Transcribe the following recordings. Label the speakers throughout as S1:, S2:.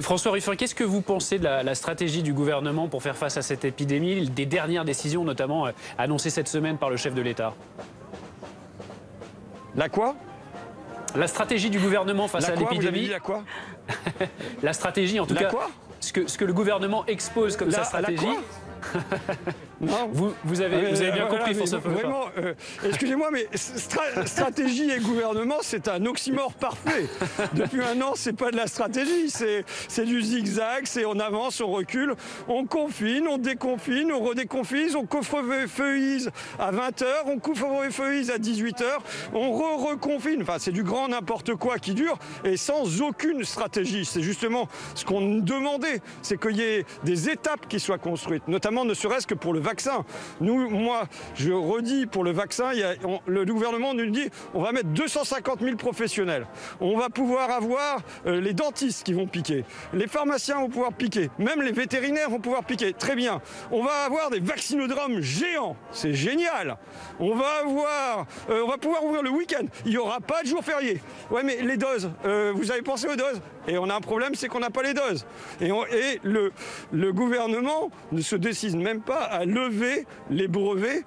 S1: François Ruffin, qu'est-ce que vous pensez de la stratégie du gouvernement pour faire face à cette épidémie, des dernières décisions notamment annoncées cette semaine par le chef de l'État?
S2: La quoi?
S1: La stratégie du gouvernement face à l'épidémie.
S2: Vous avez dit la quoi?
S1: La stratégie, en tout cas, ce que le gouvernement expose comme sa stratégie.
S2: Non.
S1: Vous avez bien compris, François Ruffin.
S2: Vraiment, excusez-moi, mais stratégie et gouvernement, c'est un oxymore parfait. Depuis un an, c'est pas de la stratégie, c'est du zigzag, c'est on avance, on recule, on confine, on déconfine, on redéconfine, on couvre-feuillise à 20h, on couvre-feuillise à 18h, on reconfine. Enfin, c'est du grand n'importe quoi qui dure et sans aucune stratégie. C'est justement ce qu'on demandait, c'est qu'il y ait des étapes qui soient construites, notamment ne serait-ce que pour le vaccin. Moi, je redis, pour le vaccin, le gouvernement nous dit on va mettre 250 000 professionnels. On va pouvoir avoir les dentistes qui vont piquer, les pharmaciens vont pouvoir piquer, même les vétérinaires vont pouvoir piquer. Très bien. On va avoir des vaccinodromes géants. C'est génial. On va pouvoir ouvrir le week-end. Il n'y aura pas de jour férié. Ouais, mais les doses, vous avez pensé aux doses? Et on a un problème, c'est qu'on n'a pas les doses. Et le gouvernement ne se décide même pas à lever les brevets,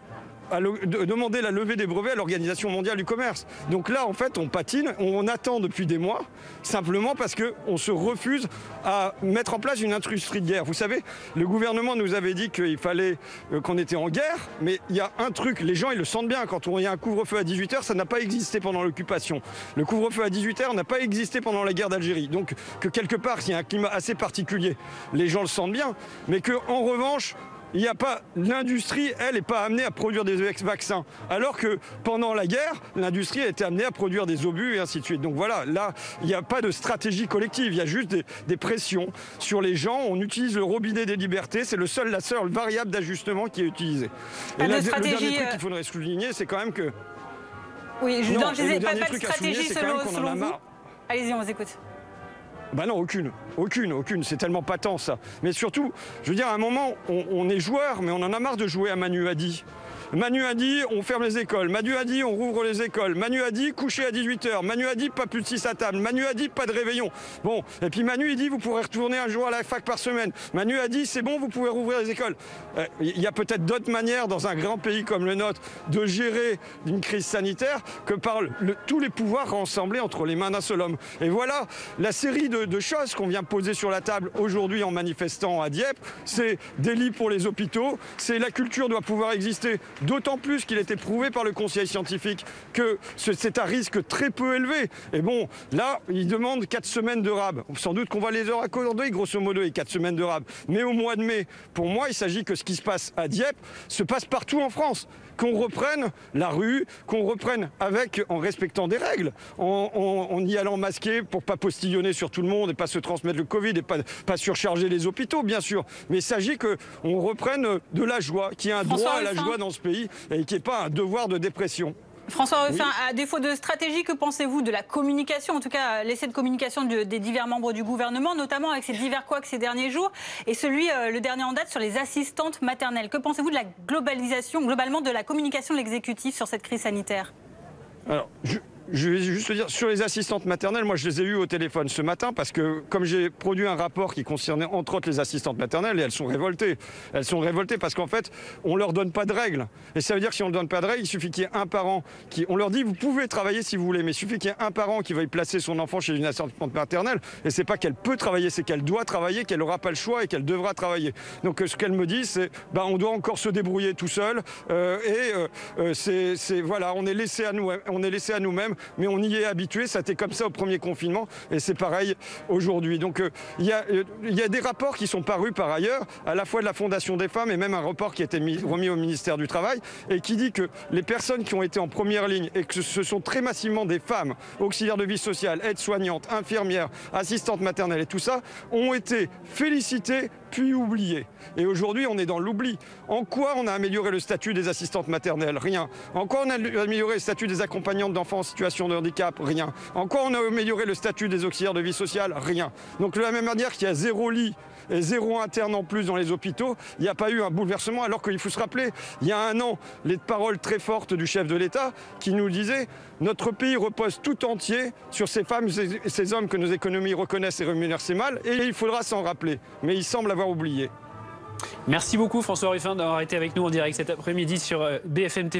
S2: demander la levée des brevets à l'Organisation mondiale du commerce. Donc là, en fait, on patine, on attend depuis des mois, simplement parce qu'on se refuse à mettre en place une industrie de guerre. Vous savez, le gouvernement nous avait dit qu'il fallait qu'on était en guerre, mais il y a un truc, les gens ils le sentent bien, quand il y a un couvre-feu à 18h, ça n'a pas existé pendant l'occupation. Le couvre-feu à 18h n'a pas existé pendant la guerre d'Algérie. Donc que quelque part, il y a un climat assez particulier, les gens le sentent bien, mais qu'en revanche, il n'y a pas, l'industrie, elle, n'est pas amenée à produire des vaccins. Alors que pendant la guerre, l'industrie a été amenée à produire des obus et ainsi de suite. Donc voilà, là, il n'y a pas de stratégie collective. Il y a juste des pressions sur les gens. On utilise le robinet des libertés. C'est la seule variable d'ajustement qui est utilisée. Et là, le dernier truc qu'il faudrait souligner, c'est quand même que...
S3: Oui, je disais pas de stratégie selon vous. Allez-y, on vous écoute.
S2: Ben non, aucune. C'est tellement patent, ça. Mais surtout, je veux dire, à un moment, on est joueur, mais on en a marre de jouer à Manu a dit. Manu a dit, on ferme les écoles. Manu a dit, on rouvre les écoles. Manu a dit, coucher à 18h. Manu a dit, pas plus de 6 à table. Manu a dit, pas de réveillon. Bon, et puis Manu, il dit, vous pourrez retourner un jour à la fac par semaine. Manu a dit, c'est bon, vous pouvez rouvrir les écoles. Il y a peut-être d'autres manières, dans un grand pays comme le nôtre, de gérer une crise sanitaire que par tous les pouvoirs rassemblés entre les mains d'un seul homme. Et voilà, la série de choses qu'on vient poser sur la table aujourd'hui en manifestant à Dieppe, c'est des lits pour les hôpitaux, c'est la culture doit pouvoir exister. D'autant plus qu'il était prouvé par le conseil scientifique que c'est un risque très peu élevé. Et bon, là, ils demandent 4 semaines de rab. Sans doute qu'on va les leur accorder, grosso modo, les 4 semaines de rab. Mais au mois de mai, pour moi, il s'agit que ce qui se passe à Dieppe se passe partout en France. Qu'on reprenne la rue, qu'on reprenne en respectant des règles, en y allant masqué pour pas postillonner sur tout le monde et pas se transmettre le Covid et pas surcharger les hôpitaux, bien sûr. Mais il s'agit qu'on reprenne de la joie, qu'il y ait un droit à la joie dans ce pays et qu'il n'y ait pas un devoir de dépression.
S3: François Ruffin, à défaut de stratégie, que pensez-vous de la communication, en tout cas l'essai de communication des divers membres du gouvernement, notamment avec ces divers couacs ces derniers jours, et le dernier en date, sur les assistantes maternelles? Que pensez-vous de la globalement, de la communication de l'exécutif sur cette crise sanitaire?
S2: Alors, je vais juste te dire, sur les assistantes maternelles, moi je les ai eues au téléphone ce matin parce que comme j'ai produit un rapport qui concernait entre autres les assistantes maternelles, et elles sont révoltées. Elles sont révoltées parce qu'en fait, on ne leur donne pas de règles. Et ça veut dire que si on ne donne pas de règles, il suffit qu'il y ait un parent on leur dit vous pouvez travailler si vous voulez, mais il suffit qu'il y ait un parent qui veuille placer son enfant chez une assistante maternelle, et c'est pas qu'elle peut travailler, c'est qu'elle doit travailler, qu'elle n'aura pas le choix et qu'elle devra travailler. Donc ce qu'elle me dit, c'est on doit encore se débrouiller tout seul, voilà, on est laissé à nous-mêmes. Mais on y est habitué, ça a été comme ça au premier confinement et c'est pareil aujourd'hui. Donc il y a des rapports qui sont parus par ailleurs, à la fois de la Fondation des femmes et même un rapport qui a été remis au ministère du Travail et qui dit que les personnes qui ont été en première ligne et que ce sont très massivement des femmes, auxiliaires de vie sociale, aides-soignantes, infirmières, assistantes maternelles et tout ça, ont été félicitées puis oubliées. Et aujourd'hui, on est dans l'oubli. En quoi on a amélioré le statut des assistantes maternelles? Rien. En quoi on a amélioré le statut des accompagnantes d'enfants en situation situation de handicap? Rien. En quoi on a amélioré le statut des auxiliaires de vie sociale? Rien. Donc de la même manière qu'il y a 0 lit et 0 interne en plus dans les hôpitaux, il n'y a pas eu un bouleversement, alors qu'il faut se rappeler, il y a un an, les paroles très fortes du chef de l'État qui nous disait « Notre pays repose tout entier sur ces femmes et ces hommes que nos économies reconnaissent et rémunèrent assez mal, et il faudra s'en rappeler. » Mais il semble avoir oublié.
S1: Merci beaucoup François Ruffin d'avoir été avec nous en direct cet après-midi sur BFM TV.